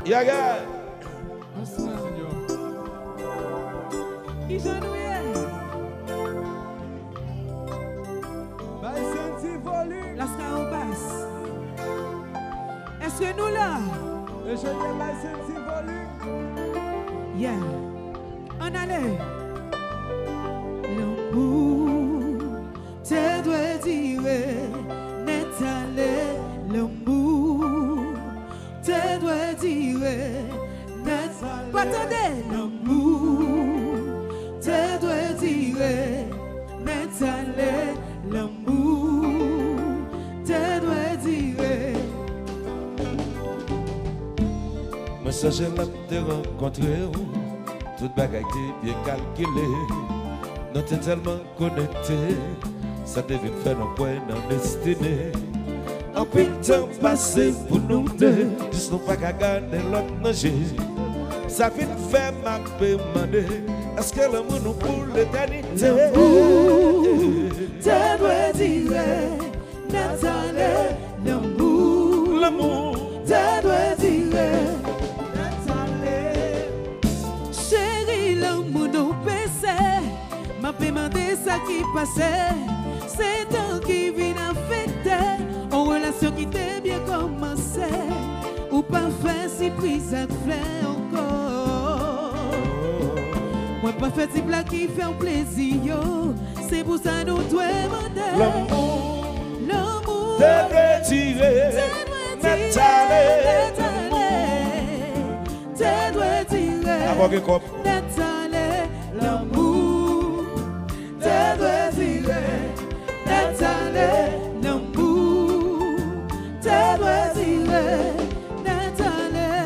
Yaga. Qui je nous la ska on passe. Est-ce que nous là? Et je dis ma sensi volume. Yeah. On allait. L'amour te doit dire n'est allé. L'amour te doit dire n'est allé. Pas attendez. L'amour te doit dire n'est allé. L'amour te doit dire. Moi, ça, j'ai l'âme de rencontrer. Toute bagaille est bien calculée. Nous sommes tellement connectés. Ça devait faire un point dans destinée. En peu de temps passé pour nous deux. Juste nous pas qu'à garder l'autre nager. Ça vient faire ma demander. Est-ce que l'amour nous pour l'éternité? Te doit dire, Nathalie, l'amour. L'amour. Te doit dire, Nathalie. Chérie, l'amour nous baissait. M'a demandé ça qui passait. C'est toi qui vient affecter. En relation qui t'est bien commencé. Ou parfait si prise à fleur encore. Moi pas fait des plats qui font plaisir. C'est pour ça nous doit demander. L'amour. L'amour. Te retirer. Nathalie. Te doit dire. Avant que comme. Nathalie. L'amour. Te doit dire. Nathalie. L'amour. Te doit dire. Nathalie.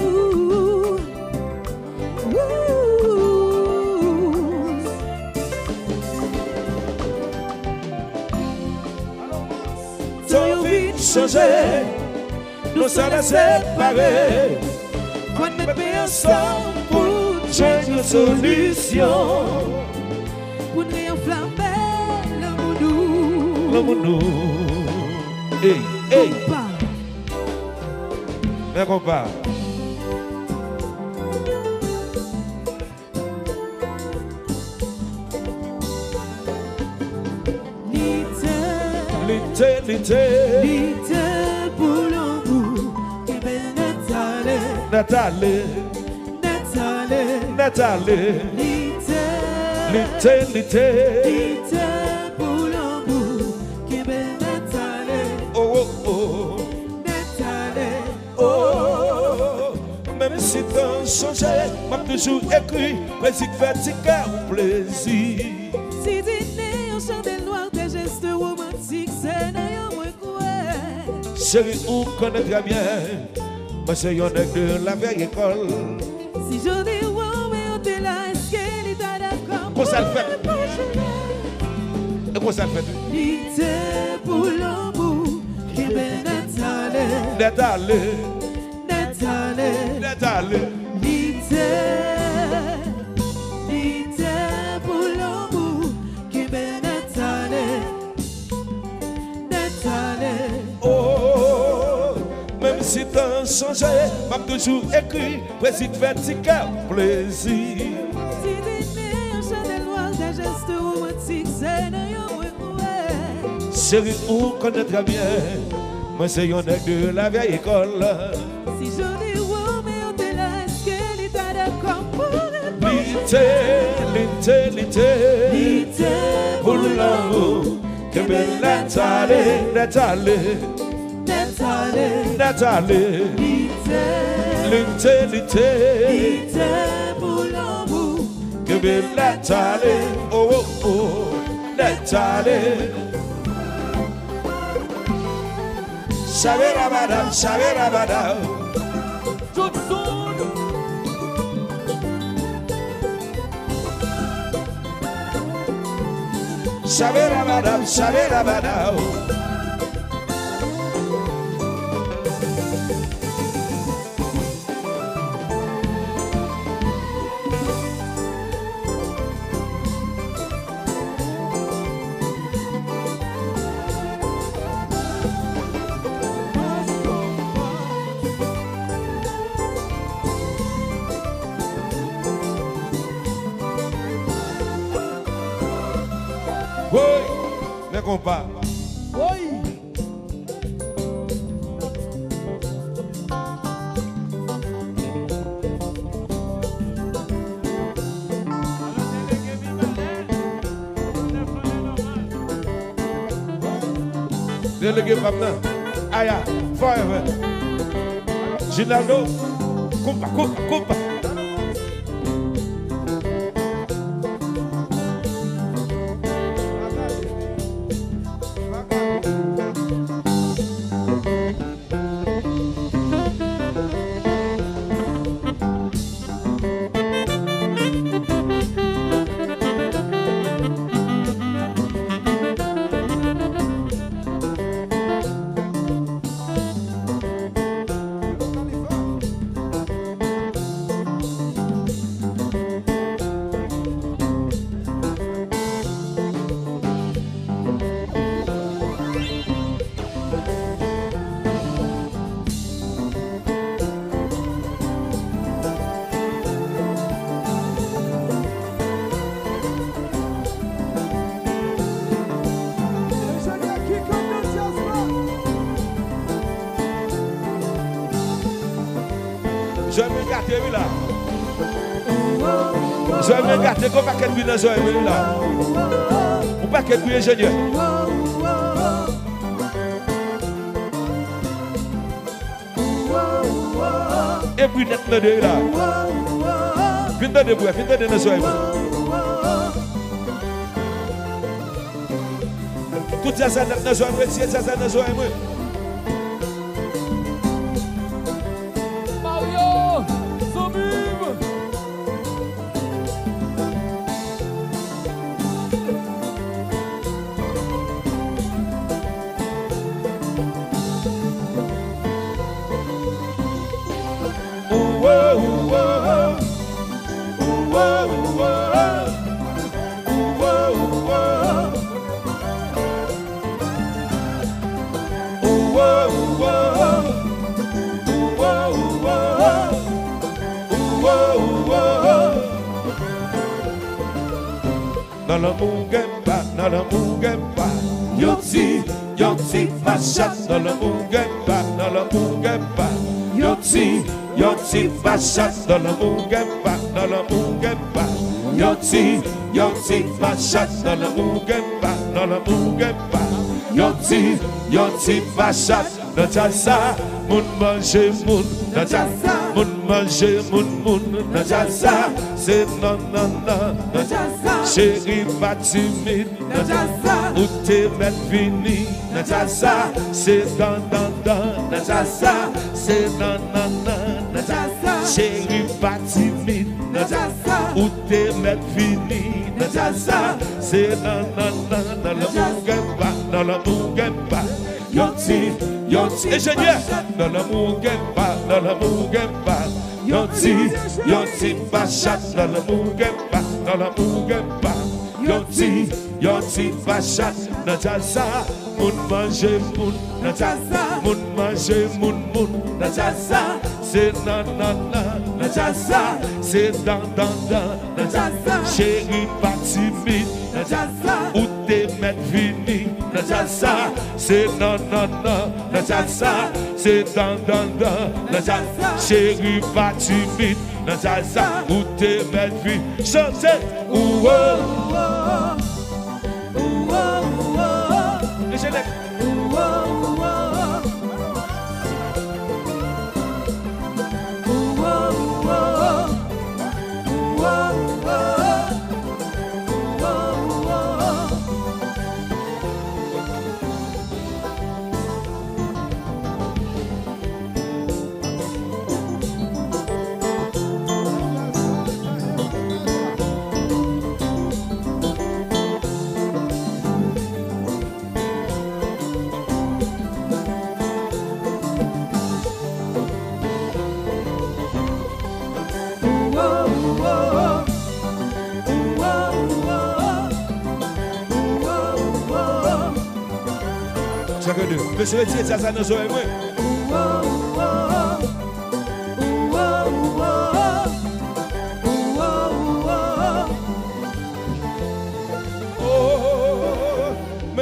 Ooh. Ton vie changer, nous sommes séparés. Quand nous mettons ensemble pour J'ai une solution. pour nous réenflammer l'amour. L'amour nous. Hey, hey, mes compas. L'été, pour l'amour, qui belle Nathalie, Nathalie, l'été, pour l'amour, qui belle oh oh oh, Nathalie. oh, même si t'as changé, m'a toujours écrit, plaisir fatigué ou plaisir. Si dîner en chandelle noire, tes gestes romantiques, c'est d'ailleurs moins quoi. Chérie, on connaît très bien, moi c'est un nègre de la vieille école. Si je dis wow, mais on t'est là, est-ce qu'elle est d'accord? Comment ça le fait? Et comment ça le fait? L'été pour l'amour, qui belle Nathalie. Nathalie, Nathalie. Nathalie, L'été pour l'amour, qui belle Nathalie. Nathalie. oh, même si t'as changé, m'a toujours écrit, plaisir fatigué ou plaisir. Si dîner en chandelle noire, tes gestes romantiques, c'est d'ailleurs moins quoi. Chérie, on connaît très bien, moi c'est un nègre de la vieille école. Si je dis wow, mais on t'est là, est-ce qu'elle est d'accord pour L'été, pour l'amour, que belle Nathalie, Nathalie, Nathalie, l'été, pour l'amour, que belle Nathalie, oh oh oh, Nathalie. Shabera badam, shabera badam. Oui, les compas. Oui. Délégué Pamna. Aya, forever. Ginaldo. Compa, compa, compa. Je vais me gâter, oui, là. Je vais me gâter comme paquet de buts dans le oui, là. Ou paquet de buts ingénieur. Et puis, net le deux, là. Fin de debout, fin de dans le tout ça, ça net dans le c'est ça, ça dans le dans le Mugemba, Yoti, Machat, dans le Mugemba, Yoti, Machat, dans le Mugemba, Yoti, Machat, dans le Mugemba, Yoti, Machat, dans Jassa, moun mange moun, dans Jassa, moun mange moun, dans Jassa, c'est non, dans Jassa. Chérie, pas timide, où t'es mettre fini, Natasa, c'est dans, Natasa, c'est dans, Natasa, chérie, pas timide, où t'es mettre fini, Natasa, c'est dans le Mugemba, Yoti, ingénieur, dans le Mugemba, Yoti, Bachat, dans le Mugemba. Dans la Mugemba, Yoti, Bachat, Natasa, moun mange moun, Natasa, moun mange moun, Natasa, c'est nan, Natasa, c'est dans, Natasa, chérie, pas timide, Natasa, où t'es mettre fini, Natasa, c'est nan, Natasa, c'est dans, Natasa, chérie, pas timide. Natasa, où t'es belle vie, chantez, ouh, Monsieur Etienne, ça nous aurait moins. Oh,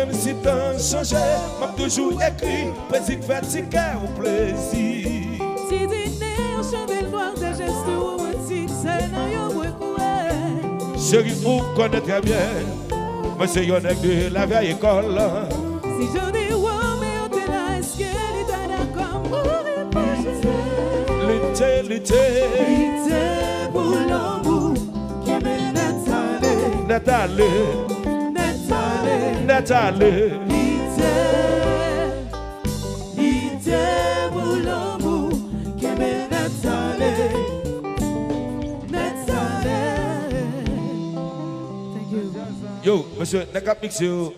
Même si t'as changé, m'a toujours écrit, plaisir fatigué ou plaisir. Si dîner, on chante le voir des gestes romantiques, c'est dans yon boué. Chérie, vous connaissez très bien, monsieur Yonek de la vieille école. Si j'en ai oué, mais on te l'a, est-ce qu'elle est d'accord pour répondre? L'été pour l'amour qui m'est Nathalie, Nathalie. L'idée pour l'amour qui m'est Nathalie. Thank you. Yo, monsieur, n'a qu'à mixer.